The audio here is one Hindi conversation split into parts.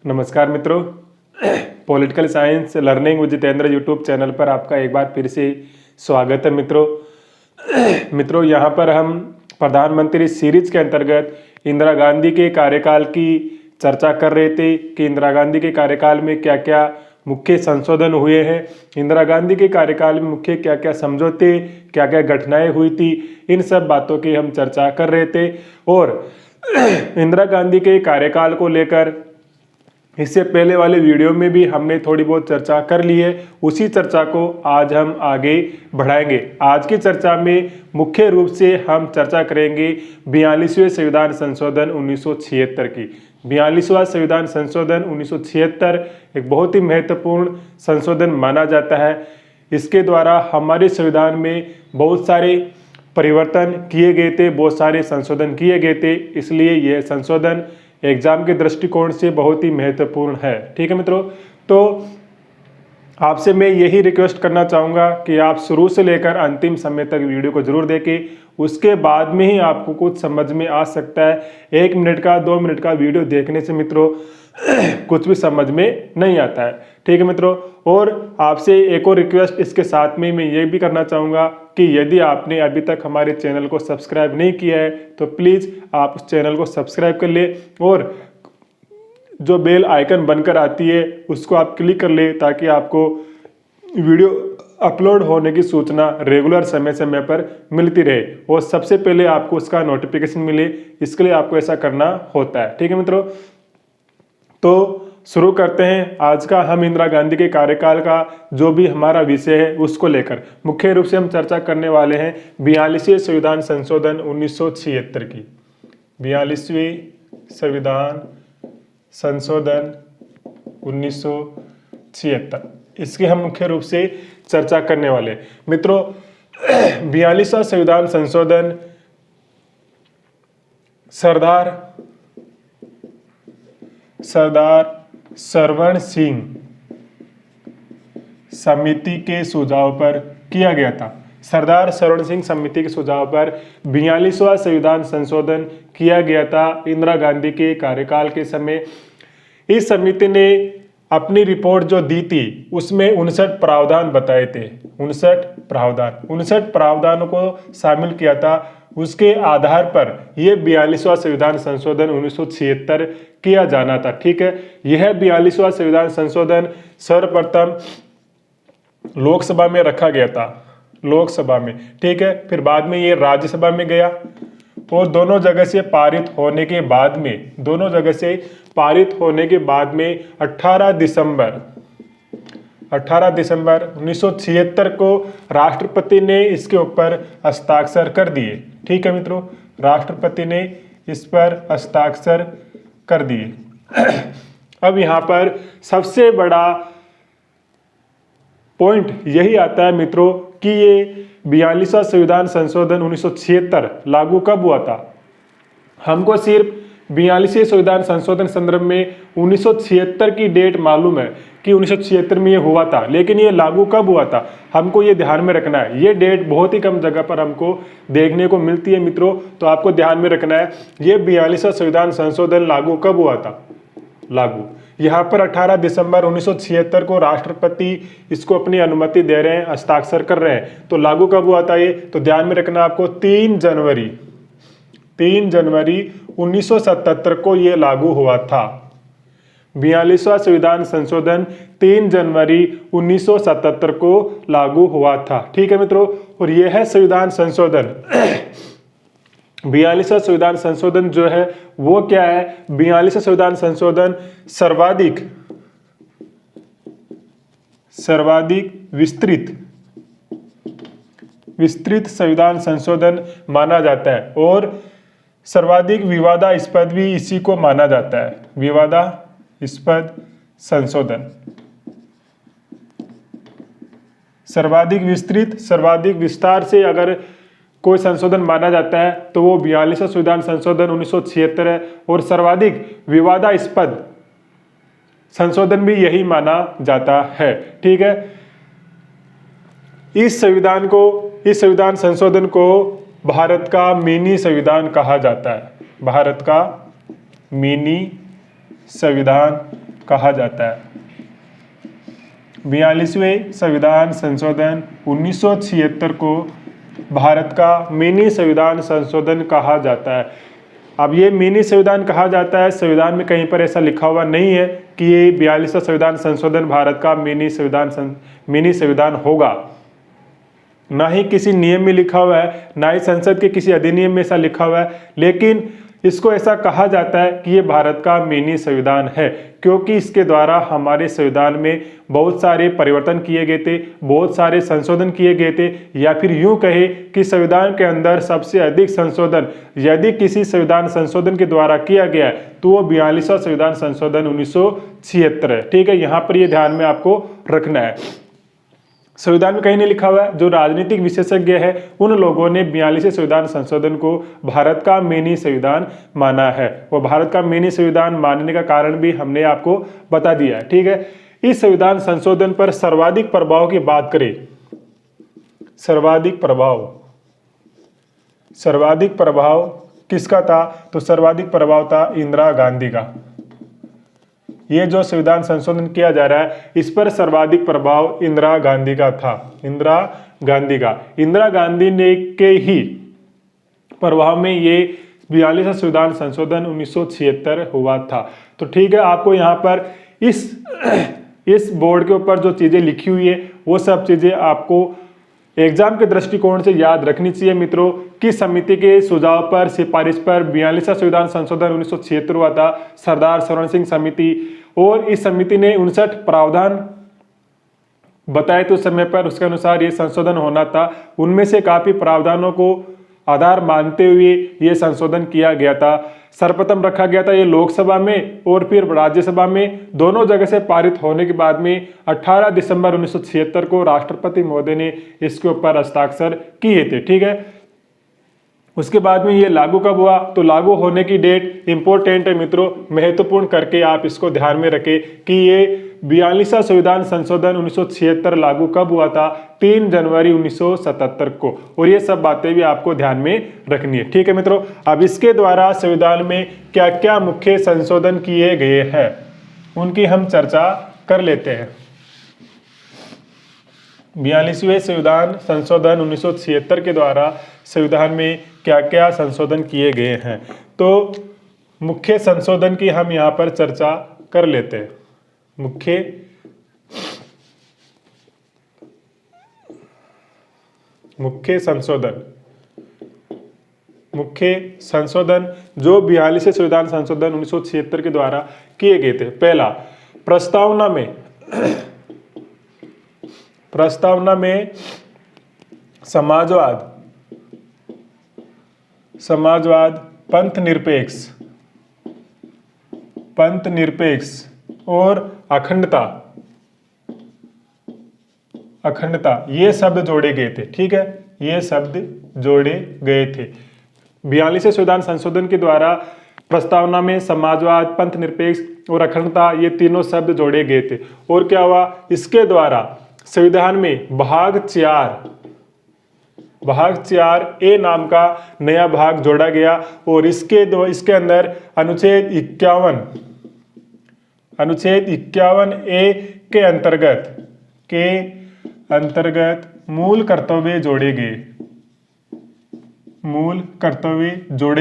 नमस्कार मित्रों, political science learning with Jitendra YouTube channel पर आपका एक बार फिर से स्वागत है। मित्रों यहाँ पर हम प्रधानमंत्री सीरीज के अंतर्गत इंदिरा गांधी के कार्यकाल की चर्चा कर रहे थे कि इंदिरा गांधी के कार्यकाल में क्या क्या मुख्य संशोधन हुए हैं, इंदिरा गांधी के कार्यकाल में मुख्य क्या क्या समझौते, क्या क्या घटनाएं हुई थी, इन सब बातों की हम चर्चा कर रहे थे। और इंदिरा गांधी के कार्यकाल को लेकर इससे पहले वाले वीडियो में भी हमने थोड़ी बहुत चर्चा कर ली है, उसी चर्चा को आज हम आगे बढ़ाएंगे। आज की चर्चा में मुख्य रूप से हम चर्चा करेंगे 42वें संविधान संशोधन 1976 की। 42वां संविधान संशोधन 1976 एक बहुत ही महत्वपूर्ण संशोधन माना जाता है। इसके द्वारा हमारे संविधान में बहुत सारे परिवर्तन किए गए थे, बहुत सारे संशोधन किए गए थे, इसलिए यह संशोधन एग्जाम के दृष्टिकोण से बहुत ही महत्वपूर्ण है। ठीक है मित्रों, तो आपसे मैं यही रिक्वेस्ट करना चाहूँगा कि आप शुरू से लेकर अंतिम समय तक वीडियो को जरूर देखें, उसके बाद में ही आपको कुछ समझ में आ सकता है। 1 मिनट का 2 मिनट का वीडियो देखने से मित्रों कुछ भी समझ में नहीं आता है। ठीक है मित्रों, और आपसे एक और रिक्वेस्ट इसके साथ में मैं ये भी करना चाहूँगा कि यदि आपने अभी तक हमारे चैनल को सब्सक्राइब नहीं किया है तो प्लीज़ आप उस चैनल को सब्सक्राइब कर ले और जो बेल आइकन बनकर आती है उसको आप क्लिक कर ले, ताकि आपको वीडियो अपलोड होने की सूचना रेगुलर समय समय पर मिलती रहे और सबसे पहले आपको उसका नोटिफिकेशन मिले। इसके लिए आपको ऐसा करना होता है। ठीक है मित्रों, तो शुरू करते हैं आज का हम इंदिरा गांधी के कार्यकाल का जो भी हमारा विषय है उसको लेकर। मुख्य रूप से हम चर्चा करने वाले हैं 42वें संविधान संशोधन 1976 की। 42वें संविधान संशोधन 1976 इसकी हम मुख्य रूप से चर्चा करने वाले हैं। मित्रों 42वां संविधान संशोधन सरदार सरवण सिंह समिति के सुझाव पर किया गया था। सरदार सरवण सिंह समिति के सुझाव पर 42वां संविधान संशोधन किया गया था इंदिरा गांधी के कार्यकाल के समय। इस समिति ने अपनी रिपोर्ट जो दी थी उसमें 59 प्रावधान बताए थे। 59 प्रावधानों को शामिल किया था। उसके आधार पर यह 42वां संविधान संशोधन 1976 किया जाना था। ठीक है, यह 42वां संविधान संशोधन सर्वप्रथम लोकसभा में रखा गया था, लोकसभा में। ठीक है, फिर बाद में ये राज्यसभा में गया और दोनों जगह से पारित होने के बाद में 18 दिसंबर 1976 को राष्ट्रपति ने इसके ऊपर हस्ताक्षर कर दिए। ठीक है मित्रों, राष्ट्रपति ने इस पर हस्ताक्षर कर दिए। अब यहाँ पर सबसे बड़ा पॉइंट यही आता है मित्रों कि ये 42वां संविधान संशोधन 1976 लागू कब हुआ था। हमको सिर्फ 42वें संविधान संशोधन संदर्भ में 1976 की डेट मालूम है कि 1976 में ये हुआ था, लेकिन ये लागू कब हुआ था हमको ये ध्यान में रखना है। ये डेट बहुत ही कम जगह पर हमको देखने को मिलती है मित्रों, तो आपको ध्यान में रखना है ये 42वां संविधान संशोधन लागू कब हुआ था। लागू यहाँ पर 18 दिसंबर 1976 को राष्ट्रपति इसको अपनी अनुमति दे रहे हैं, हस्ताक्षर कर रहे हैं। तो लागू कब हुआ था ये, तो ध्यान में रखना आपको 3 जनवरी 1977 को ये लागू हुआ था। 42वां संविधान संशोधन 3 जनवरी 1977 को लागू हुआ था। ठीक है मित्रों, और यह है संविधान संशोधन 42वां संविधान संशोधन जो है वो क्या है। 42वां संविधान संशोधन सर्वाधिक विस्तृत संविधान संशोधन माना जाता है और सर्वाधिक विवादास्पद भी इसी को माना जाता है। विवादास्पद संशोधन, सर्वाधिक विस्तृत, सर्वाधिक विस्तार से अगर कोई संशोधन माना जाता है तो वो 42वां संविधान संशोधन 1976 है, और सर्वाधिक विवादास्पद संशोधन भी यही माना जाता है। ठीक है, इस संविधान संशोधन को भारत का मिनी संविधान कहा जाता है। भारत का मिनी संविधान कहा जाता है। 42वें संविधान संशोधन 1976 को भारत का मिनी संविधान संशोधन कहा जाता है। अब ये मिनी संविधान कहा जाता है, संविधान में कहीं पर ऐसा लिखा हुआ नहीं है कि ये 42वां संविधान संशोधन भारत का मिनी संविधान होगा। ना ही किसी नियम में लिखा हुआ है, ना ही संसद के किसी अधिनियम में ऐसा लिखा हुआ है, लेकिन इसको ऐसा कहा जाता है कि ये भारत का मिनी संविधान है, क्योंकि इसके द्वारा हमारे संविधान में बहुत सारे परिवर्तन किए गए थे, बहुत सारे संशोधन किए गए थे, या फिर यूं कहे कि संविधान के अंदर सबसे अधिक संशोधन यदि किसी संविधान संशोधन के द्वारा किया गया है तो वो 42वां संविधान संशोधन 1976 है। ठीक है, यहाँ पर ये ध्यान में आपको रखना है। संविधान में कहीं नहीं लिखा हुआ है। जो राजनीतिक विशेषज्ञ है उन लोगों ने 42वें संविधान संशोधन को भारत का मिनी संविधान माना है। वो भारत का मिनी संविधान मानने का कारण भी हमने आपको बता दिया है। ठीक है, इस संविधान संशोधन पर सर्वाधिक प्रभाव की बात करें, सर्वाधिक प्रभाव किसका था? तो सर्वाधिक प्रभाव था इंदिरा गांधी का। ये जो संविधान संशोधन किया जा रहा है इस पर सर्वाधिक प्रभाव इंदिरा गांधी का था। इंदिरा गांधी ने के ही प्रभाव में ये 42वां संविधान संशोधन 1976 हुआ था। तो ठीक है, आपको यहाँ पर इस बोर्ड के ऊपर जो चीजें लिखी हुई है वो सब चीजें आपको एग्जाम के दृष्टिकोण से याद रखनी चाहिए मित्रों। कि समिति के सुझाव पर सिफारिश पर 42वां संविधान संशोधन 1976 हुआ था, सरदार सवर्ण सिंह समिति, और इस समिति ने 59 प्रावधान बताए थे उस समय पर, उसके अनुसार ये संशोधन होना था। उनमें से काफी प्रावधानों को आधार मानते हुए ये संशोधन किया गया था। सर्वप्रथम रखा गया था ये लोकसभा में और फिर राज्यसभा में, दोनों जगह से पारित होने के बाद में 18 दिसंबर 1976 को राष्ट्रपति महोदय ने इसके ऊपर हस्ताक्षर किए थे। ठीक है, उसके बाद में ये लागू कब हुआ? तो लागू होने की डेट इंपॉर्टेंट है मित्रों, महत्वपूर्ण करके आप इसको ध्यान में रखें कि ये 42वां संविधान संशोधन 1976 लागू कब हुआ था? 3 जनवरी 1977 को। और ये सब बातें भी आपको ध्यान में रखनी है। ठीक है मित्रों, अब इसके द्वारा संविधान में क्या क्या मुख्य संशोधन किए गए हैं उनकी हम चर्चा कर लेते हैं। 42वें संविधान संशोधन 1976 के द्वारा संविधान में क्या क्या संशोधन किए गए हैं, तो मुख्य संशोधन की हम यहाँ पर चर्चा कर लेते हैं। मुख्य संशोधन जो 42वें संविधान संशोधन 1976 के द्वारा किए गए थे। पहला, प्रस्तावना में समाजवाद, पंथ निरपेक्ष और अखंडता ये शब्द जोड़े गए थे। ठीक है, ये शब्द जोड़े गए थे। 42वें संविधान संशोधन के द्वारा प्रस्तावना में समाजवाद, पंथ निरपेक्ष और अखंडता ये तीनों शब्द जोड़े गए थे। और क्या हुआ? इसके द्वारा संविधान में भाग 4A नाम का नया भाग जोड़ा गया और इसके अंदर अनुच्छेद 51A के अंतर्गत मूल कर्तव्य जोड़े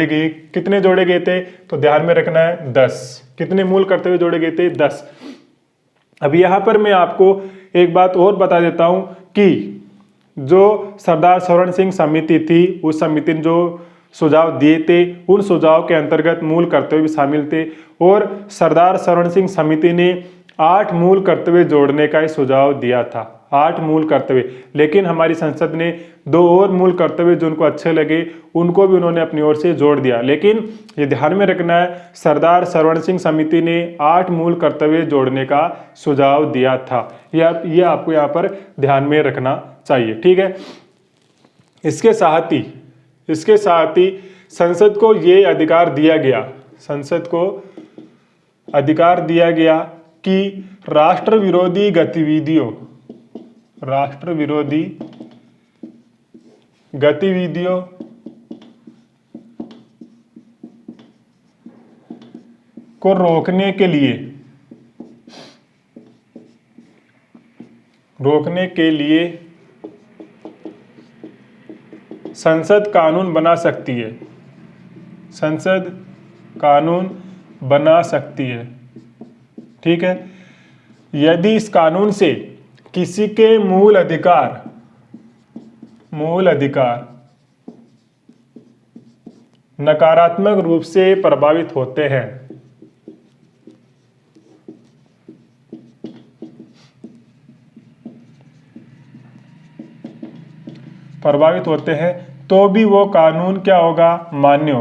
गए। कितने जोड़े गए थे? तो ध्यान में रखना है 10। कितने मूल कर्तव्य जोड़े गए थे? 10। अब यहां पर मैं आपको एक बात और बता देता हूं कि जो सरदार सवर्ण सिंह समिति थी, उस समिति ने जो सुझाव दिए थे उन सुझाव के अंतर्गत मूल कर्तव्य भी शामिल थे और सरदार सवर्ण सिंह समिति ने 8 मूल कर्तव्य जोड़ने का ही सुझाव दिया था। 8 मूल कर्तव्य, लेकिन हमारी संसद ने 2 और मूल कर्तव्य जो उनको अच्छे लगे उनको भी उन्होंने अपनी ओर से जोड़ दिया। लेकिन ये ध्यान में रखना है, सरदार सवर्ण सिंह समिति ने 8 मूल कर्तव्य जोड़ने का सुझाव दिया था। यह आपको यहाँ पर ध्यान में रखना चाहिए। ठीक है, इसके साथ ही संसद को ये अधिकार दिया गया कि राष्ट्र विरोधी को रोकने के लिए संसद कानून बना सकती है। संसद कानून बना सकती है, ठीक है। यदि इस कानून से किसी के मूल अधिकार नकारात्मक रूप से प्रभावित होते हैं, तो भी वो कानून क्या होगा, मान्य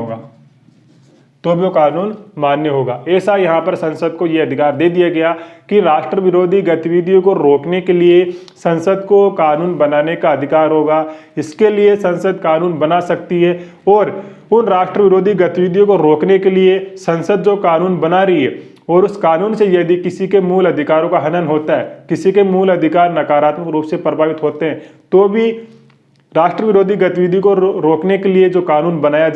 होगा। ऐसा यहाँ पर संसद को यह अधिकार दे दिया गया कि राष्ट्र विरोधी गतिविधियों को रोकने के लिए संसद को कानून बनाने का अधिकार होगा। इसके लिए संसद कानून बना सकती है और उन राष्ट्र विरोधी गतिविधियों को रोकने के लिए संसद जो कानून बना रही है और उस कानून से यदि किसी के मूल अधिकारों का हनन होता है, किसी के मूल अधिकार नकारात्मक रूप से प्रभावित होते हैं, तो भी राष्ट्र विरोधी गतिविधि को रोकने के लिए जो कानून बनाया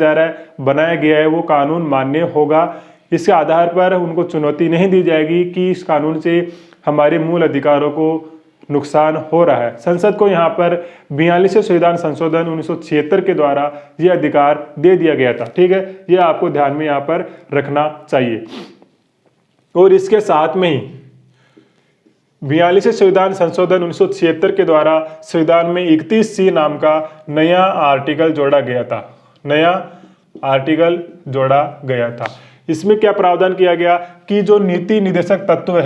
गया है वो कानून मान्य होगा। इसके आधार पर उनको चुनौती नहीं दी जाएगी कि इस कानून से हमारे मूल अधिकारों को नुकसान हो रहा है। संसद को यहाँ पर 42वें संविधान संशोधन 1976 के द्वारा ये अधिकार दे दिया गया था, ठीक है। ये आपको ध्यान में यहाँ पर रखना चाहिए। और इसके साथ में ही 42वें संविधान संशोधन 1976 के द्वारा संविधान में 31C नाम का नया आर्टिकल जोड़ा गया था। इसमें क्या प्रावधान किया गया कि जो नीति निदेशक तत्व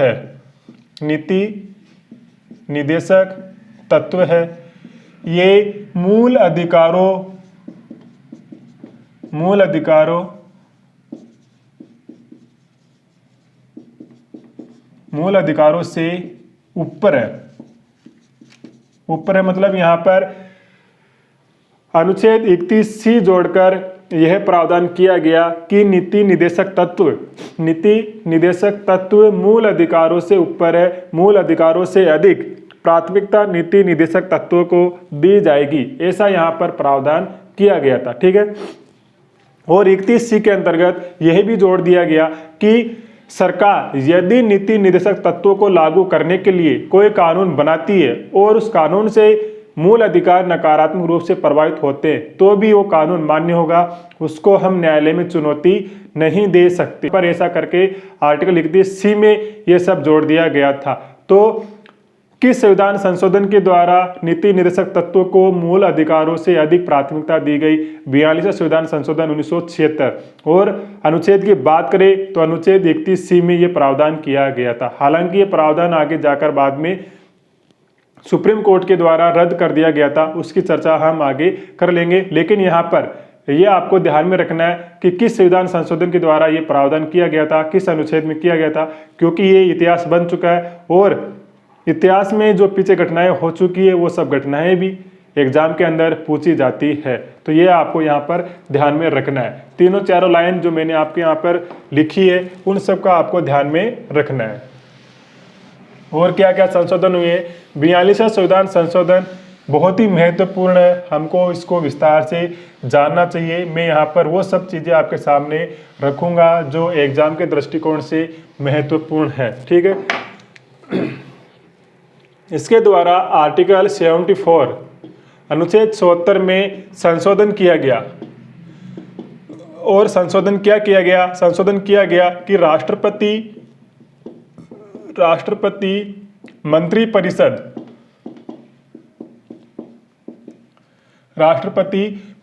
है ये मूल अधिकारों से ऊपर है, मतलब यहां पर अनुच्छेद 31C जोड़कर यह प्रावधान किया गया कि नीति निदेशक तत्व मूल अधिकारों से ऊपर है, मूल अधिकारों से अधिक प्राथमिकता नीति निदेशक तत्वों को दी जाएगी। ऐसा यहां पर प्रावधान किया गया था, ठीक है। और 31C के अंतर्गत यह भी जोड़ दिया गया कि सरकार यदि नीति निदेशक तत्वों को लागू करने के लिए कोई कानून बनाती है और उस कानून से मूल अधिकार नकारात्मक रूप से प्रभावित होते हैं, तो भी वो कानून मान्य होगा, उसको हम न्यायालय में चुनौती नहीं दे सकते। पर ऐसा करके आर्टिकल 31C में ये सब जोड़ दिया गया था। तो किस संविधान संशोधन के द्वारा नीति निदेशक तत्वों को मूल अधिकारों से अधिक प्राथमिकता दी गई? 42वें संविधान संशोधन 1976। और अनुच्छेद की बात करें तो अनुच्छेद 31C में यह प्रावधान किया गया था। हालांकि ये प्रावधान आगे जाकर बाद में सुप्रीम कोर्ट के द्वारा रद्द कर दिया गया था, उसकी चर्चा हम आगे कर लेंगे। लेकिन यहाँ पर यह आपको ध्यान में रखना है कि किस संविधान संशोधन के द्वारा ये प्रावधान किया गया था, किस अनुच्छेद में किया गया था, क्योंकि ये इतिहास बन चुका है और इतिहास में जो पीछे घटनाएं हो चुकी है वो सब घटनाएं भी एग्जाम के अंदर पूछी जाती है। तो ये आपको यहाँ पर ध्यान में रखना है। तीनों चारों लाइन जो मैंने आपके यहाँ पर लिखी है उन सब का आपको ध्यान में रखना है। और क्या क्या संशोधन हुए? 42वां संविधान संशोधन बहुत ही महत्वपूर्ण है, हमको इसको विस्तार से जानना चाहिए। मैं यहाँ पर वो सब चीज़ें आपके सामने रखूँगा जो एग्जाम के दृष्टिकोण से महत्वपूर्ण है, ठीक है। इसके द्वारा आर्टिकल 74 अनुच्छेद 74 में संशोधन किया गया। और संशोधन क्या किया गया? संशोधन किया गया कि राष्ट्रपति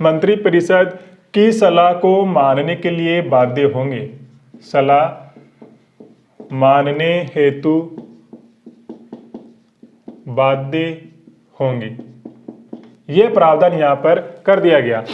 मंत्रिपरिषद की सलाह को मानने के लिए बाध्य होंगे। सलाह मानने हेतु बाध्य होंगे, यह प्रावधान यहां पर कर दिया गया,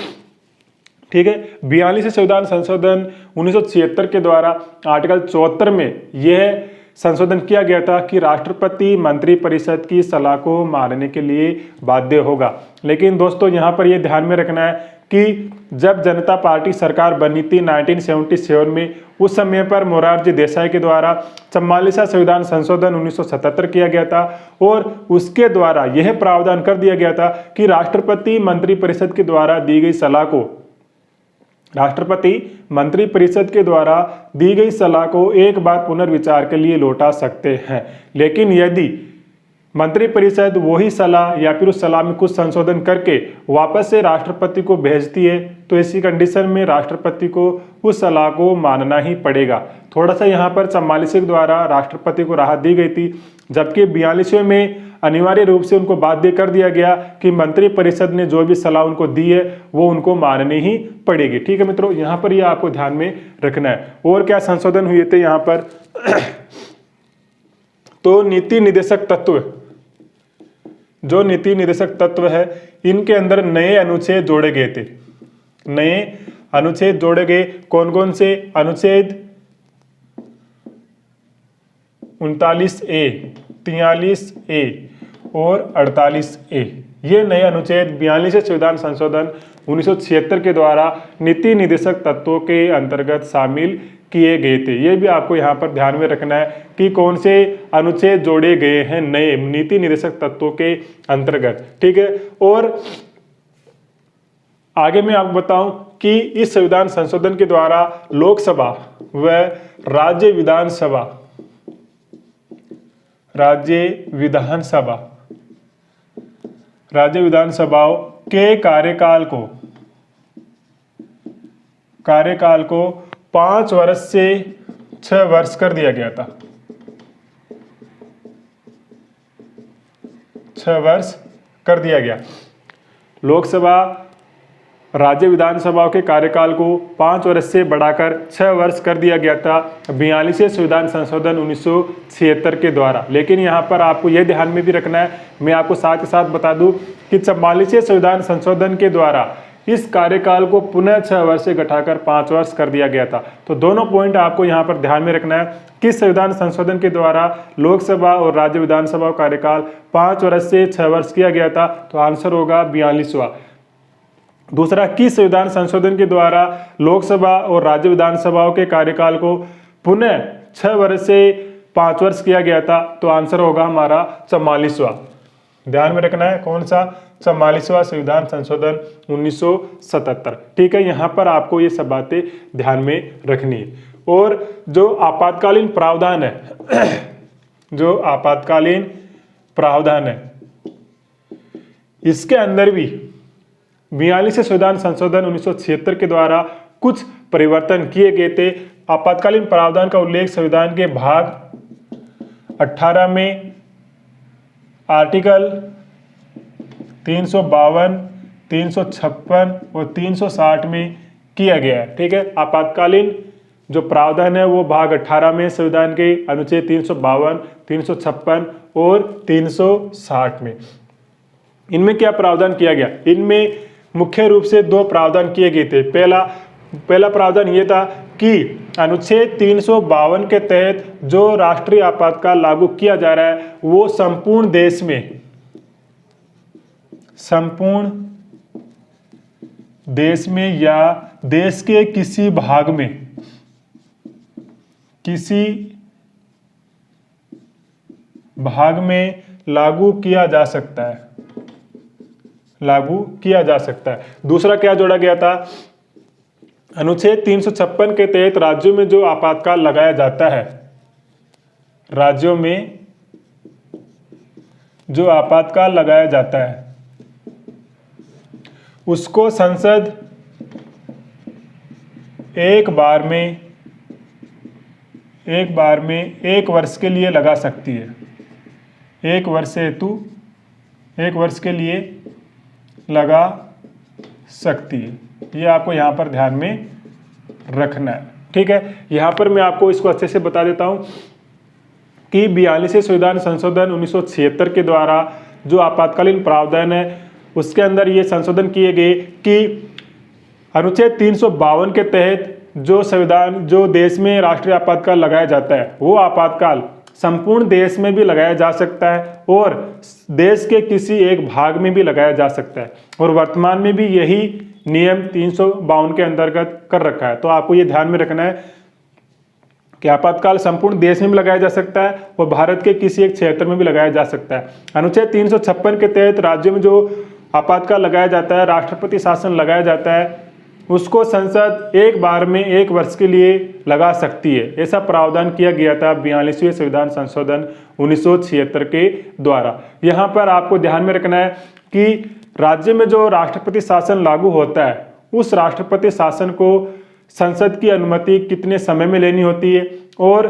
ठीक है। 42वें संविधान संशोधन 1976 के द्वारा आर्टिकल 74 में यह संशोधन किया गया था कि राष्ट्रपति मंत्रिपरिषद की सलाह को मानने के लिए बाध्य होगा। लेकिन दोस्तों यहाँ पर यह ध्यान में रखना है कि जब जनता पार्टी सरकार बनी थी 1977 में, उस समय पर मोरारजी देसाई के द्वारा 44वां संविधान संशोधन 1977 किया गया था और उसके द्वारा यह प्रावधान कर दिया गया था कि राष्ट्रपति मंत्रिपरिषद के द्वारा दी गई सलाह को राष्ट्रपति मंत्रिपरिषद के द्वारा दी गई सलाह को एक बार पुनर्विचार के लिए लौटा सकते हैं। लेकिन यदि मंत्रिपरिषद वही सलाह या फिर उस सलाह में कुछ संशोधन करके वापस से राष्ट्रपति को भेजती है तो ऐसी कंडीशन में राष्ट्रपति को उस सलाह को मानना ही पड़ेगा। थोड़ा सा यहाँ पर 44 के द्वारा राष्ट्रपति को राहत दी गई थी, जबकि 42वें में अनिवार्य रूप से उनको बाध्य कर दिया गया कि मंत्रिपरिषद ने जो भी सलाह उनको दी है वो उनको माननी ही पड़ेगी। ठीक है मित्रों, यहाँ पर ये आपको ध्यान में रखना है। और क्या संशोधन हुए थे यहाँ पर तो नीति निर्देशक तत्व, जो नीति निर्देशक तत्व है इनके अंदर नए अनुच्छेद जोड़े गए थे। नए अनुच्छेद जोड़े गए कौन कौन से? अनुच्छेद 39A, 43A और 48A। ये नए अनुच्छेद 42वें संविधान संशोधन 1976 के द्वारा नीति निर्देशक तत्वों के अंतर्गत शामिल किए गए थे। ये भी आपको यहाँ पर ध्यान में रखना है कि कौन से अनुच्छेद जोड़े गए हैं नए नीति निर्देशक तत्वों के अंतर्गत। ठीक है, और आगे मैं आपको बताऊं कि इस संविधान संशोधन के द्वारा लोकसभा व राज्य विधानसभाओं के कार्यकाल को 5 वर्ष से 6 वर्ष कर दिया गया था। 6 वर्ष कर दिया गया। लोकसभा राज्य विधानसभाओं के कार्यकाल को 5 वर्ष से बढ़ाकर 6 वर्ष कर दिया गया था 42वें संविधान संशोधन 1976 के द्वारा। लेकिन यहाँ पर आपको यह ध्यान में भी रखना है, मैं आपको साथ ही साथ बता दूं कि 44वें संविधान संशोधन के द्वारा इस कार्यकाल को पुनः 6 वर्ष से घटाकर 5 वर्ष कर दिया गया था। तो दोनों पॉइंट आपको यहाँ पर ध्यान में रखना है कि संविधान संशोधन के द्वारा लोकसभा और राज्य विधानसभा कार्यकाल 5 वर्ष से 6 वर्ष किया गया था, तो आंसर होगा 42वां। दूसरा, किस संविधान संशोधन के द्वारा लोकसभा और राज्य विधानसभाओं के कार्यकाल को पुनः 6 वर्ष से 5 वर्ष किया गया था, तो आंसर होगा हमारा 44वां। ध्यान में रखना है कौन सा? 44वां संविधान संशोधन 1977। ठीक है, यहाँ पर आपको ये सब बातें ध्यान में रखनी है। और जो आपातकालीन प्रावधान है इसके अंदर भी 42वें संविधान संशोधन 1976 के द्वारा कुछ परिवर्तन किए गए थे। आपातकालीन प्रावधान का उल्लेख संविधान के भाग 18 में आर्टिकल 352, 356 और 360 में किया गया है। ठीक है, आपातकालीन जो प्रावधान है वो भाग 18 में संविधान के अनुच्छेद 352, 356 और 360 में। इनमें क्या प्रावधान किया गया? इनमें मुख्य रूप से 2 प्रावधान किए गए थे। पहला प्रावधान ये था कि अनुच्छेद 352 के तहत जो राष्ट्रीय आपातकाल लागू किया जा रहा है वो संपूर्ण देश में या देश के किसी भाग में लागू किया जा सकता है। दूसरा क्या जोड़ा गया था? अनुच्छेद 356 के तहत राज्यों में जो आपातकाल लगाया जाता है उसको संसद एक बार में 1 वर्ष के लिए लगा सकती है। 1 वर्ष हेतु 1 वर्ष के लिए लगा सकती है। ये आपको यहाँ पर ध्यान में रखना है। ठीक है, यहाँ पर मैं आपको इसको अच्छे से बता देता हूँ कि 42वें संविधान संशोधन 1976 के द्वारा जो आपातकालीन प्रावधान है उसके अंदर ये संशोधन किए गए कि अनुच्छेद 352 के तहत जो देश में राष्ट्रीय आपातकाल लगाया जाता है वो आपातकाल संपूर्ण देश में भी लगाया जा सकता है और देश के किसी एक भाग में भी लगाया जा सकता है। और वर्तमान में भी यही नियम 352 के अंतर्गत कर रखा है। तो आपको ये ध्यान में रखना है कि आपातकाल संपूर्ण देश में भी लगाया जा सकता है और भारत के किसी एक क्षेत्र में भी लगाया जा सकता है। अनुच्छेद 356 के तहत राज्यों में जो आपातकाल लगाया जाता है, राष्ट्रपति शासन लगाया जाता है, उसको संसद एक बार में 1 वर्ष के लिए लगा सकती है। ऐसा प्रावधान किया गया था 42वें संविधान संशोधन 1976 के द्वारा। यहाँ पर आपको ध्यान में रखना है कि राज्य में जो राष्ट्रपति शासन लागू होता है, उस राष्ट्रपति शासन को संसद की अनुमति कितने समय में लेनी होती है और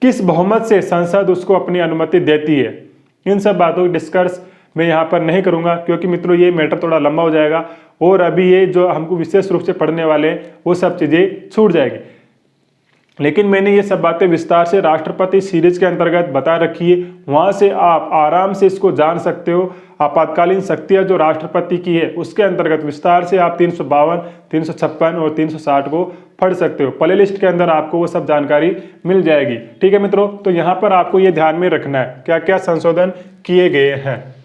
किस बहुमत से संसद उसको अपनी अनुमति देती है। इन सब बातों की डिस्कस मैं यहाँ पर नहीं करूँगा, क्योंकि मित्रों ये मैटर थोड़ा लंबा हो जाएगा और अभी ये जो हमको विशेष रूप से पढ़ने वाले हैं वो सब चीज़ें छूट जाएगी। लेकिन मैंने ये सब बातें विस्तार से राष्ट्रपति सीरीज के अंतर्गत बता रखी है, वहाँ से आप आराम से इसको जान सकते हो। आपातकालीन शक्तियाँ जो राष्ट्रपति की है उसके अंतर्गत विस्तार से आप 352, 356 और 360 को पढ़ सकते हो। प्ले लिस्ट के अंदर आपको वो सब जानकारी मिल जाएगी। ठीक है मित्रों, तो यहाँ पर आपको ये ध्यान में रखना है क्या क्या संशोधन किए गए हैं।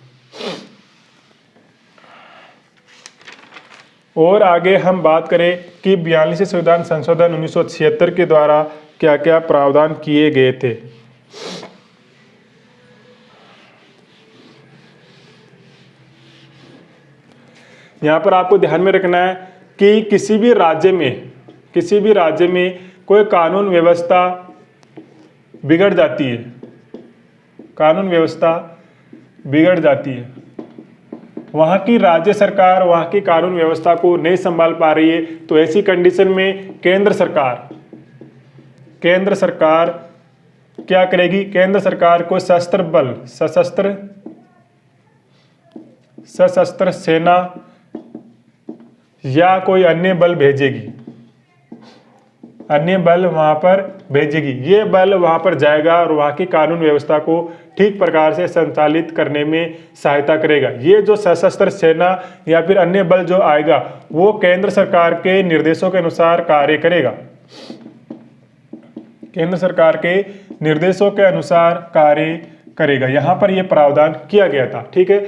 और आगे हम बात करें कि 42वें संविधान संशोधन 1976 के द्वारा क्या क्या प्रावधान किए गए थे। यहाँ पर आपको ध्यान में रखना है कि किसी भी राज्य में कोई कानून व्यवस्था बिगड़ जाती है, कानून व्यवस्था बिगड़ जाती है, वहाँ की राज्य सरकार वहाँ की कानून व्यवस्था को नहीं संभाल पा रही है, तो ऐसी कंडीशन में केंद्र सरकार क्या करेगी? केंद्र सरकार को सशस्त्र बल, सशस्त्र सेना या कोई अन्य बल भेजेगी, अन्य बल वहां पर भेजेगी। ये बल वहां पर जाएगा और वहां की कानून व्यवस्था को ठीक प्रकार से संचालित करने में सहायता करेगा। ये जो सशस्त्र सेना या फिर अन्य बल जो आएगा वो केंद्र सरकार के निर्देशों के अनुसार कार्य करेगा, केंद्र सरकार के निर्देशों के अनुसार कार्य करेगा। यहाँ पर यह प्रावधान किया गया था। ठीक है,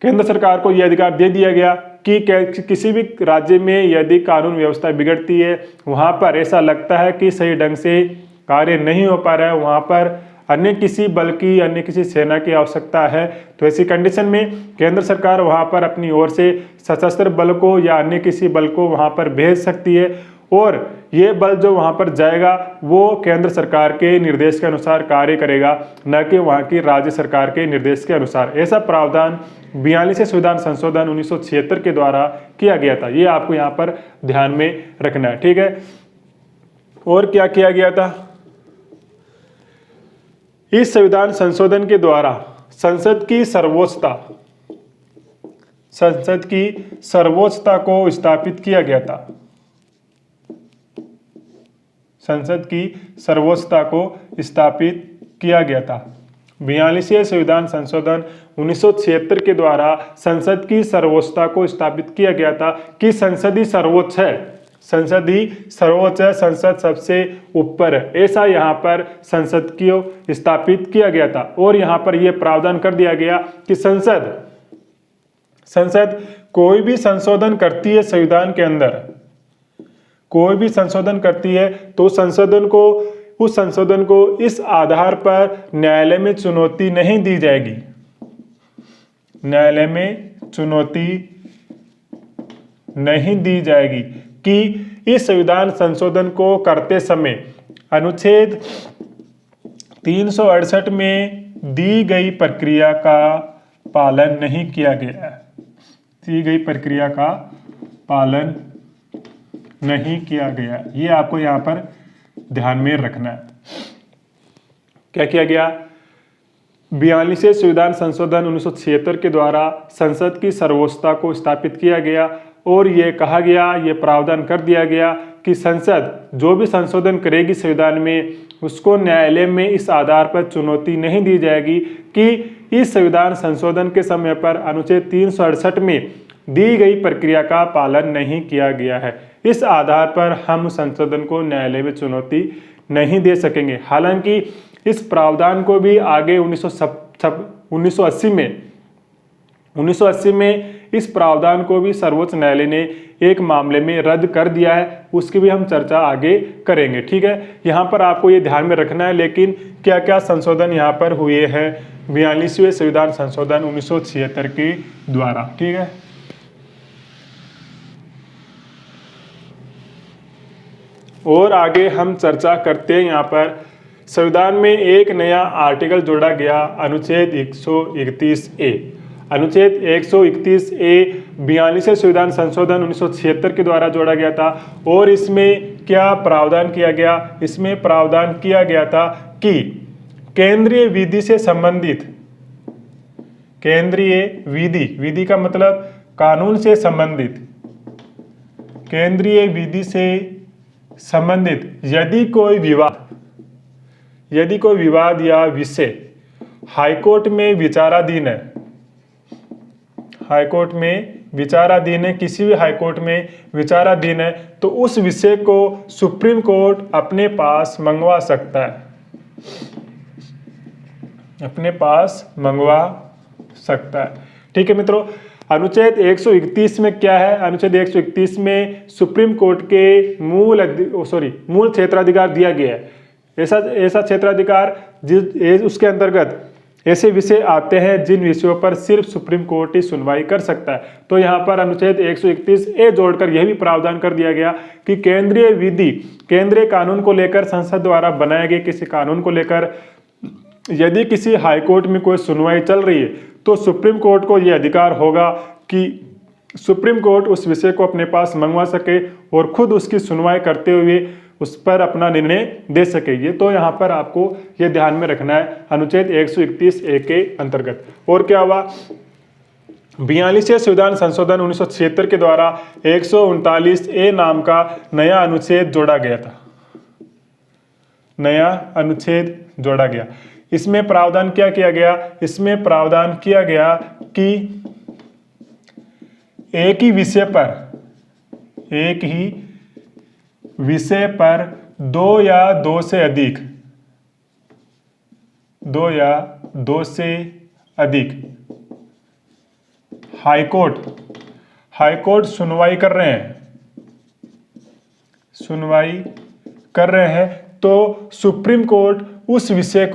केंद्र सरकार को यह अधिकार दे दिया गया कि किसी भी राज्य में यदि कानून व्यवस्था बिगड़ती है, वहाँ पर ऐसा लगता है कि सही ढंग से कार्य नहीं हो पा रहा है, वहाँ पर अन्य किसी बल की, अन्य किसी सेना की आवश्यकता है, तो ऐसी कंडीशन में केंद्र सरकार वहाँ पर अपनी ओर से सशस्त्र बल को या अन्य किसी बल को वहाँ पर भेज सकती है और ये बल जो वहाँ पर जाएगा वो केंद्र सरकार के निर्देश के अनुसार कार्य करेगा, न कि वहाँ की राज्य सरकार के निर्देश के अनुसार। ऐसा प्रावधान 42वें संविधान संशोधन 1976 के द्वारा किया गया था। ये आपको यहाँ पर ध्यान में रखना है। ठीक है, और क्या किया गया था? इस संविधान संशोधन के द्वारा संसद की सर्वोच्चता को स्थापित किया गया था। संसद की सर्वोच्चता को स्थापित किया गया था। 42वें संविधान संशोधन 1976 के द्वारा संसद की सर्वोच्चता को स्थापित किया गया था कि संसद ही सर्वोच्च है, संसद ही सर्वोच्च है, संसद सबसे ऊपर है। ऐसा यहाँ पर संसद को स्थापित किया गया था और यहाँ पर यह प्रावधान कर दिया गया कि संसद कोई भी संशोधन करती है, संविधान के अंदर कोई भी संशोधन करती है तो उस संशोधन को इस आधार पर न्यायालय में चुनौती नहीं दी जाएगी, न्यायालय में चुनौती नहीं दी जाएगी कि इस संविधान संशोधन को करते समय अनुच्छेद 368 में दी गई प्रक्रिया का पालन नहीं किया गया, दी गई प्रक्रिया का पालन नहीं किया गया। ये आपको यहाँ पर ध्यान में रखना है। क्या किया गया? 42वें संविधान संशोधन 1976 के द्वारा संसद की सर्वोच्चता को स्थापित किया गया और ये कहा गया, ये प्रावधान कर दिया गया कि संसद जो भी संशोधन करेगी संविधान में उसको न्यायालय में इस आधार पर चुनौती नहीं दी जाएगी कि इस संविधान संशोधन के समय पर अनुच्छेद 368 में दी गई प्रक्रिया का पालन नहीं किया गया है। इस आधार पर हम संशोधन को न्यायालय में चुनौती नहीं दे सकेंगे। हालांकि इस प्रावधान को भी आगे 1980 में इस प्रावधान को भी सर्वोच्च न्यायालय ने एक मामले में रद्द कर दिया है, उसकी भी हम चर्चा आगे करेंगे। ठीक है, यहाँ पर आपको ये ध्यान में रखना है। लेकिन क्या क्या संशोधन यहाँ पर हुए हैं 42वें संविधान संशोधन 1976 के द्वारा। ठीक है, और आगे हम चर्चा करते हैं। यहाँ पर संविधान में एक नया आर्टिकल जोड़ा गया, अनुच्छेद 131A। अनुच्छेद 131A 42वें संविधान संशोधन 1976 के द्वारा जोड़ा गया था। और इसमें क्या प्रावधान किया गया? इसमें प्रावधान किया गया था कि केंद्रीय विधि से संबंधित, केंद्रीय विधि, विधि का मतलब कानून से संबंधित, केंद्रीय विधि से संबंधित यदि कोई विवाद या विषय हाईकोर्ट में विचाराधीन है, हाईकोर्ट में विचाराधीन है, किसी भी हाईकोर्ट में विचाराधीन है, तो उस विषय को सुप्रीम कोर्ट अपने पास मंगवा सकता है, अपने पास मंगवा सकता है। ठीक है मित्रों, अनुच्छेद 131 में क्या है? अनुच्छेद 131 में सुप्रीम कोर्ट के मूल क्षेत्राधिकार दिया गया है। ऐसा क्षेत्राधिकार उसके अंतर्गत ऐसे विषय आते हैं जिन विषयों पर सिर्फ सुप्रीम कोर्ट ही सुनवाई कर सकता है। तो यहाँ पर अनुच्छेद 131A जोड़कर यह भी प्रावधान कर दिया गया कि केंद्रीय विधि, केंद्रीय कानून को लेकर, संसद द्वारा बनाए गए किसी कानून को लेकर यदि किसी हाईकोर्ट में कोई सुनवाई चल रही है तो सुप्रीम कोर्ट को यह अधिकार होगा कि सुप्रीम कोर्ट उस विषय को अपने पास मंगवा सके और खुद उसकी सुनवाई करते हुए उस पर अपना निर्णय दे सके। ये तो यहाँ पर आपको ये ध्यान में रखना है अनुच्छेद 131A के अंतर्गत। और क्या हुआ? 42वें संविधान संशोधन 1976 के द्वारा 139A नाम का नया अनुच्छेद जोड़ा गया था, नया अनुच्छेद जोड़ा गया। इसमें प्रावधान क्या किया गया? इसमें प्रावधान किया गया कि एक ही विषय पर दो या दो से अधिक हाईकोर्ट सुनवाई कर रहे हैं तो सुप्रीम कोर्ट उस विषय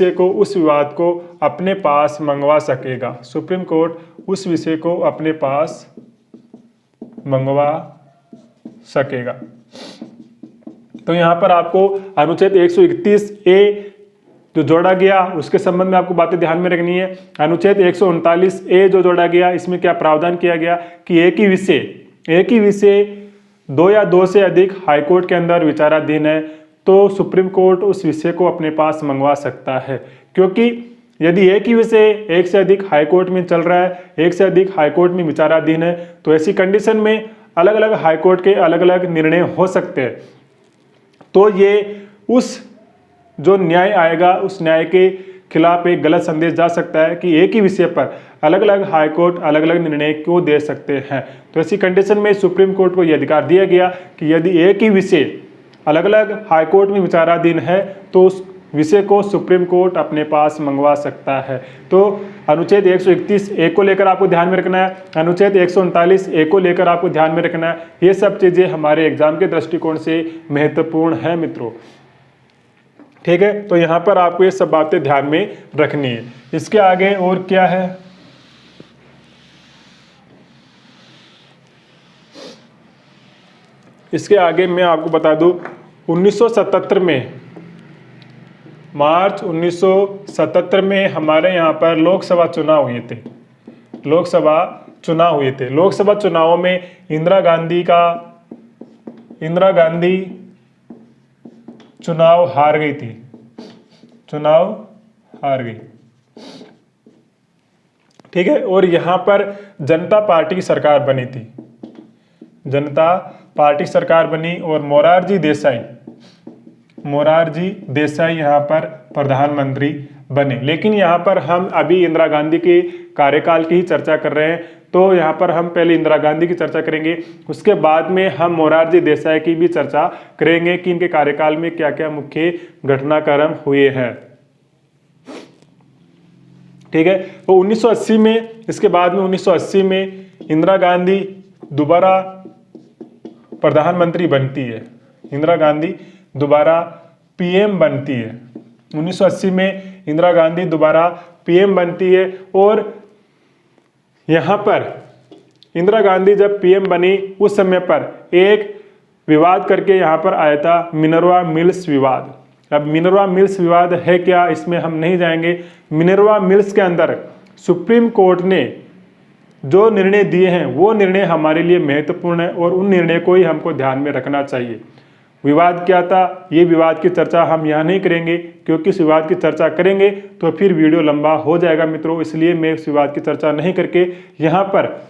को, उस विवाद को अपने पास मंगवा सकेगा। सुप्रीम कोर्ट उस विषय को अपने पास मंगवा सकेगा। तो यहां पर आपको अनुच्छेद 131A जो जोड़ा गया उसके संबंध में आपको बातें ध्यान में रखनी है। अनुच्छेद 139A जो जोड़ा गया, इसमें क्या प्रावधान किया गया कि एक ही विषय दो या दो से अधिक हाईकोर्ट के अंदर विचाराधीन है तो सुप्रीम कोर्ट उस विषय को अपने पास मंगवा सकता है। क्योंकि यदि एक ही विषय एक से अधिक हाईकोर्ट में चल रहा है, एक से अधिक हाईकोर्ट में विचाराधीन है, तो ऐसी कंडीशन में अलग अलग हाईकोर्ट के अलग अलग निर्णय हो सकते हैं। तो ये उस जो न्याय आएगा उस न्याय के खिलाफ एक गलत संदेश जा सकता है कि एक ही विषय पर अलग अलग हाईकोर्ट अलग अलग निर्णय क्यों दे सकते हैं। तो ऐसी कंडीशन में सुप्रीम कोर्ट को यह अधिकार दिया गया कि यदि एक ही विषय अलग अलग हाईकोर्ट में विचाराधीन है तो उस विषय को सुप्रीम कोर्ट अपने पास मंगवा सकता है। तो अनुच्छेद 131A को लेकर आपको ध्यान में रखना है, अनुच्छेद 139A को लेकर आपको ध्यान में रखना है। ये सब चीज़ें हमारे एग्जाम के दृष्टिकोण से महत्वपूर्ण है मित्रों। ठीक है, तो यहाँ पर आपको ये सब बातें ध्यान में रखनी है। इसके आगे और क्या है? इसके आगे मैं आपको बता दूं 1977 में, मार्च 1977 में हमारे यहाँ पर लोकसभा चुनाव हुए थे। लोकसभा चुनावों में इंदिरा गांधी चुनाव हार गई। ठीक है, और यहाँ पर जनता पार्टी की सरकार बनी थी, और मोरारजी देसाई यहाँ पर प्रधानमंत्री बने। लेकिन यहाँ पर हम अभी इंदिरा गांधी के कार्यकाल की ही चर्चा कर रहे हैं, तो यहाँ पर हम पहले इंदिरा गांधी की चर्चा करेंगे, उसके बाद में हम मोरारजी देसाई की भी चर्चा करेंगे कि इनके कार्यकाल में क्या क्या मुख्य घटनाक्रम हुए हैं। ठीक है, तो 1980 में, इसके बाद में 1980 में इंदिरा गांधी दोबारा प्रधानमंत्री बनती है, इंदिरा गांधी दोबारा पीएम बनती है। 1980 में इंदिरा गांधी दोबारा पीएम बनती है और यहाँ पर इंदिरा गांधी जब पीएम बनी उस समय पर एक विवाद करके यहाँ पर आया था मिनर्वा मिल्स विवाद। अब मिनर्वा मिल्स विवाद है क्या, इसमें हम नहीं जाएंगे। मिनर्वा मिल्स के अंदर सुप्रीम कोर्ट ने जो निर्णय दिए हैं वो निर्णय हमारे लिए महत्वपूर्ण है और उन निर्णय को ही हमको ध्यान में रखना चाहिए। विवाद क्या था, ये विवाद की चर्चा हम यहाँ नहीं करेंगे, क्योंकि इस विवाद की चर्चा करेंगे तो फिर वीडियो लंबा हो जाएगा मित्रों, इसलिए मैं इस विवाद की चर्चा नहीं करके यहाँ पर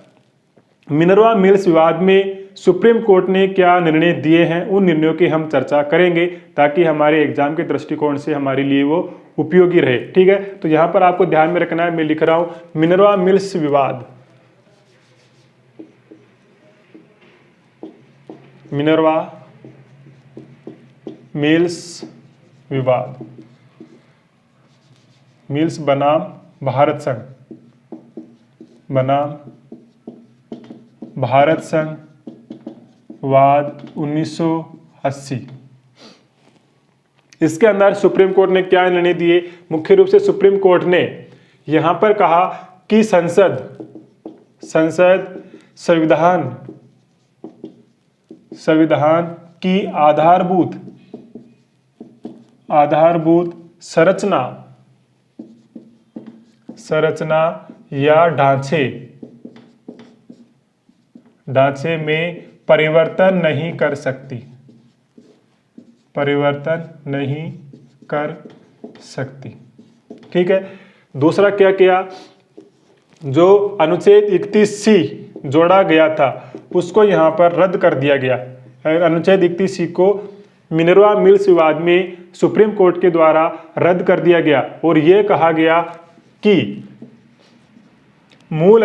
मिनर्वा मिल्स विवाद में सुप्रीम कोर्ट ने क्या निर्णय दिए हैं उन निर्णयों की हम चर्चा करेंगे, ताकि हमारे एग्जाम के दृष्टिकोण से हमारे लिए वो उपयोगी रहे। ठीक है, तो यहाँ पर आपको ध्यान में रखना है, मैं लिख रहा हूँ मिनर्वा मिल्स विवाद। मिनर्वा मिल्स विवाद, मिल्स बनाम भारत संघ, बनाम भारत संघ वाद 1980। इसके अंदर सुप्रीम कोर्ट ने क्या निर्णय दिए, मुख्य रूप से सुप्रीम कोर्ट ने यहां पर कहा कि संसद संविधान की आधारभूत संरचना या ढांचे में परिवर्तन नहीं कर सकती। ठीक है, दूसरा क्या किया, जो अनुच्छेद 31C जोड़ा गया था उसको यहां पर रद्द कर दिया गया। अनुच्छेद 31C को मिनर्वा मिल्स विवाद में सुप्रीम कोर्ट के द्वारा रद्द कर दिया गया और यह कहा गया कि मूल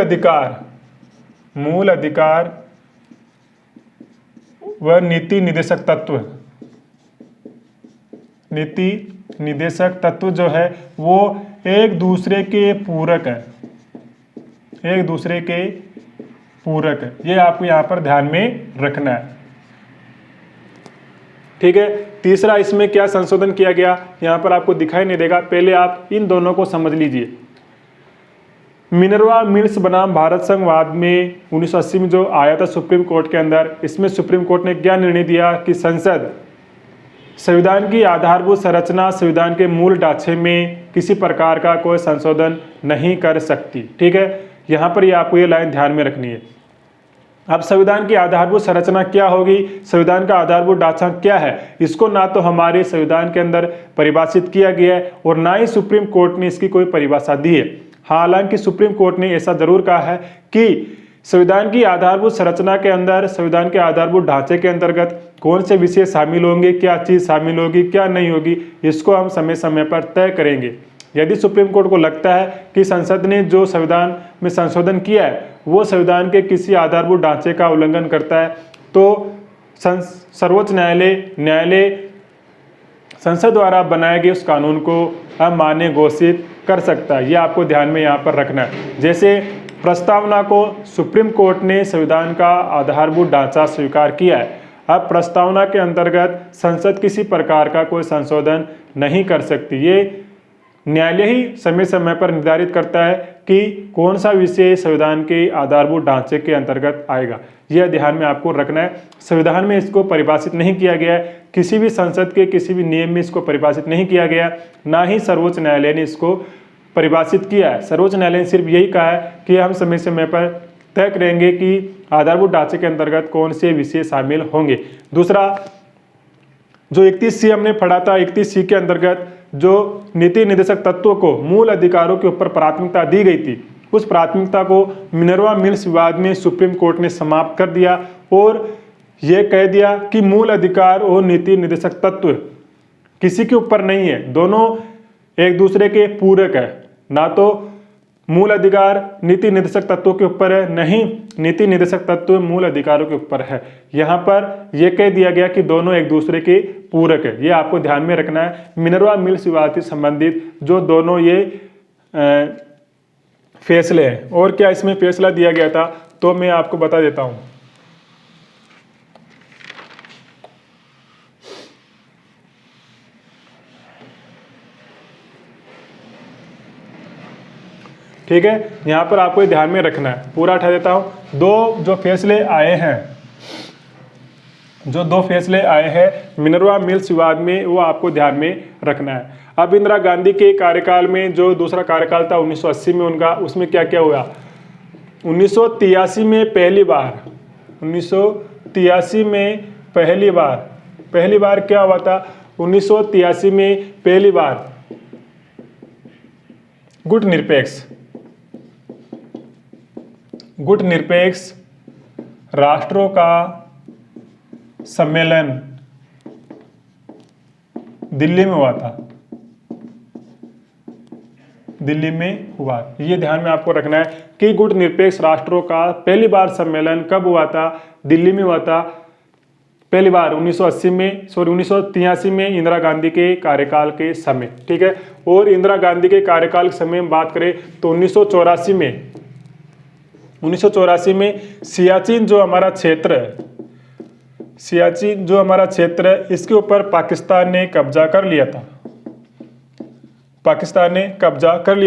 अधिकार व नीति निदेशक तत्व जो है वो एक दूसरे के पूरक है। ये आपको यहाँ पर ध्यान में रखना है। ठीक है, तीसरा इसमें क्या संशोधन किया गया, यहाँ पर आपको दिखाई नहीं देगा, पहले आप इन दोनों को समझ लीजिए। मिनर्वा मिल्स बनाम भारत संघ वाद में 1980 में जो आया था सुप्रीम कोर्ट के अंदर, इसमें सुप्रीम कोर्ट ने क्या निर्णय दिया कि संसद संविधान की आधारभूत संरचना, संविधान के मूल ढांचे में किसी प्रकार का कोई संशोधन नहीं कर सकती। ठीक है, यहाँ पर आपको ये लाइन ध्यान में रखनी है। अब संविधान की आधारभूत संरचना क्या होगी, संविधान का आधारभूत ढांचा क्या है, इसको ना तो हमारे संविधान के अंदर परिभाषित किया गया है और ना ही सुप्रीम कोर्ट ने इसकी कोई परिभाषा दी है। हालांकि सुप्रीम कोर्ट ने ऐसा जरूर कहा है कि संविधान की आधारभूत संरचना के अंदर, संविधान के आधारभूत ढांचे के अंतर्गत कौन से विषय शामिल होंगे, क्या चीज शामिल होगी, क्या नहीं होगी, इसको हम समय समय पर तय करेंगे। यदि सुप्रीम कोर्ट को लगता है कि संसद ने जो संविधान में संशोधन किया है वो संविधान के किसी आधारभूत ढांचे का उल्लंघन करता है, तो सर्वोच्च न्यायालय संसद द्वारा बनाए गए उस कानून को अमान्य घोषित कर सकता है। यह आपको ध्यान में यहाँ पर रखना है। जैसे प्रस्तावना को सुप्रीम कोर्ट ने संविधान का आधारभूत ढांचा स्वीकार किया है, अब प्रस्तावना के अंतर्गत संसद किसी प्रकार का कोई संशोधन नहीं कर सकती। ये न्यायालय ही समय समय पर निर्धारित करता है कि कौन सा विषय संविधान के आधारभूत ढांचे के अंतर्गत आएगा। यह ध्यान में आपको रखना है। संविधान में इसको परिभाषित नहीं किया गया है, किसी भी संसद के किसी भी नियम में इसको परिभाषित नहीं किया गया, ना ही सर्वोच्च न्यायालय ने इसको परिभाषित किया है। सर्वोच्च न्यायालय ने सिर्फ यही कहा है कि हम समय समय पर तय करेंगे कि आधारभूत ढांचे के अंतर्गत कौन से विषय शामिल होंगे। दूसरा, जो 31C हमने पढ़ा था, 31C के अंतर्गत जो नीति निदेशक तत्वों को मूल अधिकारों के ऊपर प्राथमिकता दी गई थी, उस प्राथमिकता को मिनर्वा मिल्स विवाद में सुप्रीम कोर्ट ने समाप्त कर दिया और यह कह दिया कि मूल अधिकार और नीति निदेशक तत्व किसी के ऊपर नहीं है, दोनों एक दूसरे के पूरक है। ना तो मूल अधिकार नीति निदेशक तत्वों के ऊपर है, नहीं नीति निदेशक तत्व मूल अधिकारों के ऊपर है। यहाँ पर यह कह दिया गया कि दोनों एक दूसरे के पूरक है। ये आपको ध्यान में रखना है। मिनर्वा मिल्स विवाद से संबंधित जो दोनों ये फैसले हैं। और क्या इसमें फैसला दिया गया था तो मैं आपको बता देता हूँ। ठीक है, यहां पर आपको ध्यान में रखना है, पूरा उठा देता हूं। दो जो फैसले आए हैं जो 2 फैसले आए हैं मिनर्वा मिल्स विवाद में, वो आपको ध्यान में रखना है। अब इंदिरा गांधी के कार्यकाल में जो दूसरा कार्यकाल था 1980 में उनका, उसमें क्या क्या हुआ। 1983 में पहली बार, 1983 में पहली बार क्या हुआ था। 1983 में पहली बार गुट निरपेक्ष राष्ट्रों का सम्मेलन दिल्ली में हुआ था। दिल्ली में हुआ, ये ध्यान में आपको रखना है कि गुट निरपेक्ष राष्ट्रों का पहली बार सम्मेलन कब हुआ था, दिल्ली में हुआ था पहली बार 1983 में इंदिरा गांधी के कार्यकाल के समय। ठीक है, और इंदिरा गांधी के कार्यकाल के समय में बात करें तो 1984 में सियाचिन जो हमारा क्षेत्र है, इसके ऊपर पाकिस्तान ने कब्जा कर लिया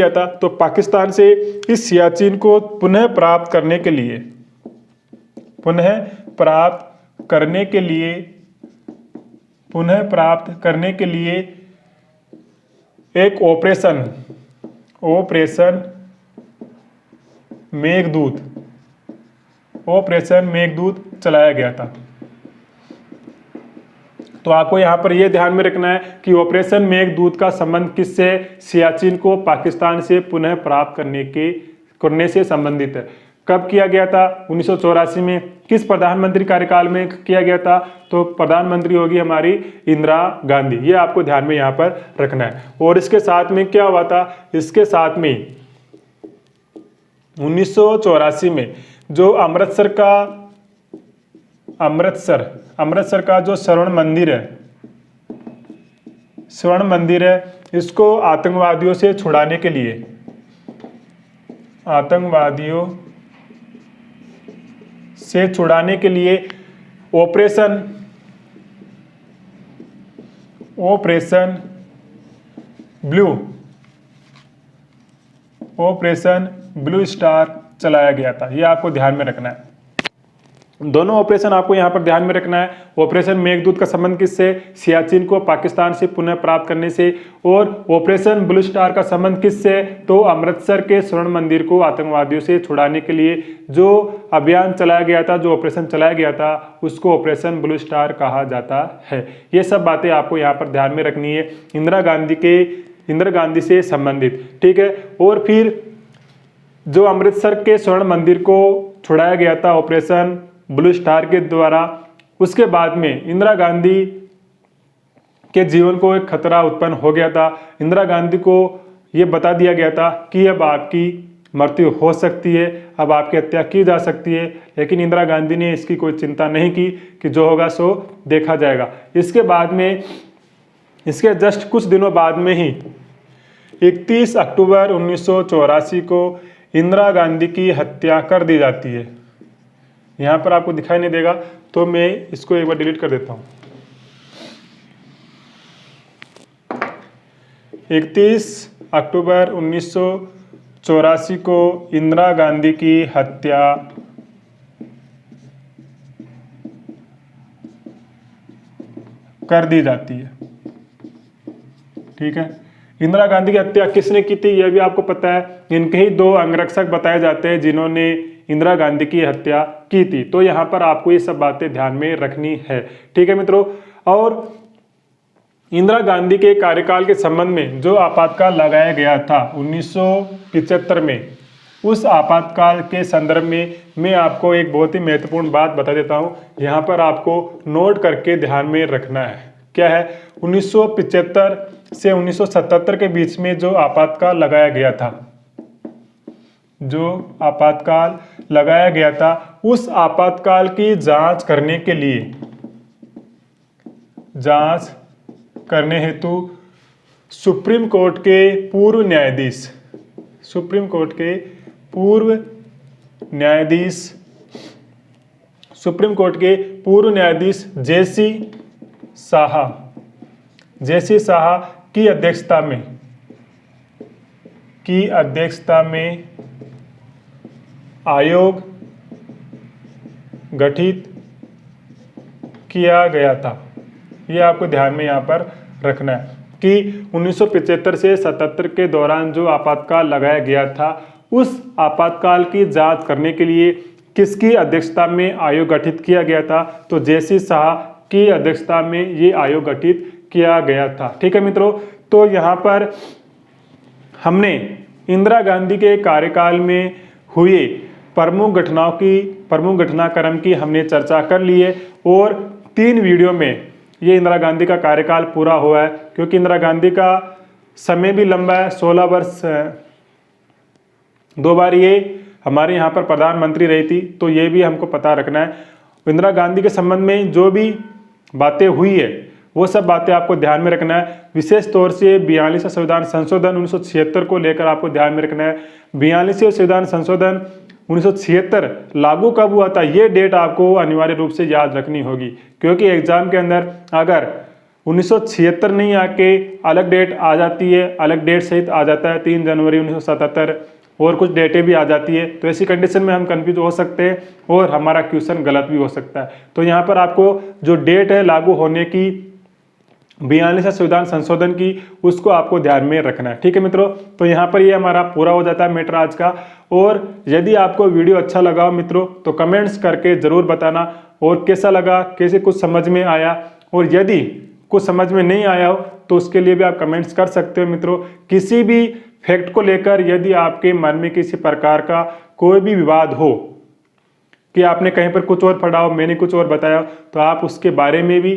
था। तो पाकिस्तान से इस सियाचिन को पुनः प्राप्त करने के लिए एक ऑपरेशन मेघदूत चलाया गया था। तो आपको यहां पर यह ध्यान में रखना है कि ऑपरेशन मेघदूत का संबंध किससे, सियाचिन को पाकिस्तान से पुनः प्राप्त करने से संबंधित है। कब किया गया था, 1984 में। किस प्रधानमंत्री कार्यकाल में किया गया था, तो प्रधानमंत्री होगी हमारी इंदिरा गांधी। ये आपको ध्यान में यहाँ पर रखना है। और इसके साथ में क्या हुआ था, इसके साथ में 1984 में जो अमृतसर का जो स्वर्ण मंदिर है, इसको आतंकवादियों से छुड़ाने के लिए ऑपरेशन ब्लू स्टार चलाया गया था। ये आपको ध्यान में रखना है। दोनों ऑपरेशन आपको यहां पर ध्यान में रखना है। ऑपरेशन मेघदूत का संबंध किससे, सियाचिन को पाकिस्तान से पुनः प्राप्त करने से। और ऑपरेशन ब्लू स्टार का संबंध किससे, तो अमृतसर के स्वर्ण मंदिर को आतंकवादियों से छुड़ाने के लिए जो अभियान चलाया गया था, जो ऑपरेशन चलाया गया था, उसको ऑपरेशन ब्लू स्टार कहा जाता है। ये सब बातें आपको यहाँ पर ध्यान में रखनी है, इंदिरा गांधी से संबंधित। ठीक है, और फिर जो अमृतसर के स्वर्ण मंदिर को छुड़ाया गया था ऑपरेशन ब्लू स्टार के द्वारा, उसके बाद में इंदिरा गांधी के जीवन को एक खतरा उत्पन्न हो गया था। इंदिरा गांधी को यह बता दिया गया था कि अब आपकी मृत्यु हो सकती है, अब आपकी हत्या की जा सकती है, लेकिन इंदिरा गांधी ने इसकी कोई चिंता नहीं की कि जो होगा सो देखा जाएगा। इसके बाद में, इसके जस्ट कुछ दिनों बाद में ही 31 अक्टूबर 1984 को इंदिरा गांधी की हत्या कर दी जाती है। यहाँ पर आपको दिखाई नहीं देगा तो मैं इसको एक बार डिलीट कर देता हूँ। 31 अक्टूबर 1984 को इंदिरा गांधी की हत्या कर दी जाती है। ठीक है, इंदिरा गांधी की हत्या किसने की थी यह भी आपको पता है। इनके ही 2 अंगरक्षक बताए जाते हैं जिन्होंने इंदिरा गांधी की हत्या की थी। तो यहाँ पर आपको ये सब बातें ध्यान में रखनी है। ठीक है मित्रों, और इंदिरा गांधी के कार्यकाल के संबंध में जो आपातकाल लगाया गया था 1975 में, उस आपातकाल के संदर्भ में मैं आपको एक बहुत ही महत्वपूर्ण बात बता देता हूँ। यहाँ पर आपको नोट करके ध्यान में रखना है। क्या है, 1975 से 1977 के बीच में जो आपातकाल लगाया गया था, उस आपातकाल की जांच करने हेतु सुप्रीम कोर्ट के पूर्व न्यायाधीश जे.सी. शाह की अध्यक्षता में आयोग गठित किया गया था। ये आपको ध्यान में यहाँ पर रखना है कि 1975 से 77 के दौरान जो आपातकाल लगाया गया था, उस आपातकाल की जांच करने के लिए किसकी अध्यक्षता में आयोग गठित किया गया था? तो जेसी शाह की अध्यक्षता में ये आयोग गठित किया गया था। ठीक है मित्रों, तो यहाँ पर हमने इंदिरा गांधी के कार्यकाल में हुए प्रमुख घटनाक्रम की हमने चर्चा कर ली है और 3 वीडियो में ये इंदिरा गांधी का कार्यकाल पूरा हुआ है, क्योंकि इंदिरा गांधी का समय भी लंबा है, 16 वर्ष 2 बार ये हमारे यहाँ पर प्रधानमंत्री रही थी, तो ये भी हमको पता रखना है। इंदिरा गांधी के संबंध में जो भी बातें हुई है वो सब बातें आपको ध्यान में रखना है। विशेष तौर से 42वां संविधान संशोधन 1976 को लेकर आपको ध्यान में रखना है। 42वां संविधान संशोधन 1976 लागू कब हुआ था, ये डेट आपको अनिवार्य रूप से याद रखनी होगी, क्योंकि एग्जाम के अंदर अगर 1976 नहीं आके अलग डेट आ जाती है, अलग डेट सहित आ जाता है 3 जनवरी 1977 और कुछ डेटें भी आ जाती है, तो ऐसी कंडीशन में हम कंफ्यूज हो सकते हैं और हमारा क्वेश्चन गलत भी हो सकता है। तो यहाँ पर आपको जो डेट है लागू होने की 42वां संविधान संशोधन की, उसको आपको ध्यान में रखना है। ठीक है मित्रों, तो यहाँ पर ये हमारा पूरा हो जाता है मैटर आज का। और यदि आपको वीडियो अच्छा लगा हो मित्रों तो कमेंट्स करके ज़रूर बताना, और कैसा लगा, कैसे कुछ समझ में आया, और यदि कुछ समझ में नहीं आया हो तो उसके लिए भी आप कमेंट्स कर सकते हो मित्रों। किसी भी फैक्ट को लेकर यदि आपके मन में किसी प्रकार का कोई भी विवाद हो कि आपने कहीं पर कुछ और पढ़ा हो, मैंने कुछ और बताया, तो आप उसके बारे में भी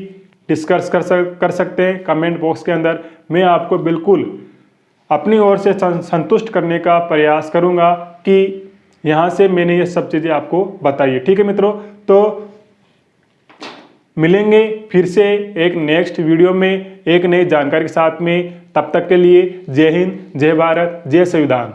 डिस्कस कर सकते हैं कमेंट बॉक्स के अंदर। मैं आपको बिल्कुल अपनी ओर से संतुष्ट करने का प्रयास करूंगा कि यहाँ से मैंने ये सब चीज़ें आपको बताई है। ठीक है मित्रों, तो मिलेंगे फिर से एक नेक्स्ट वीडियो में एक नई जानकारी के साथ में। तब तक के लिए जय हिंद, जय भारत, जय संविधान।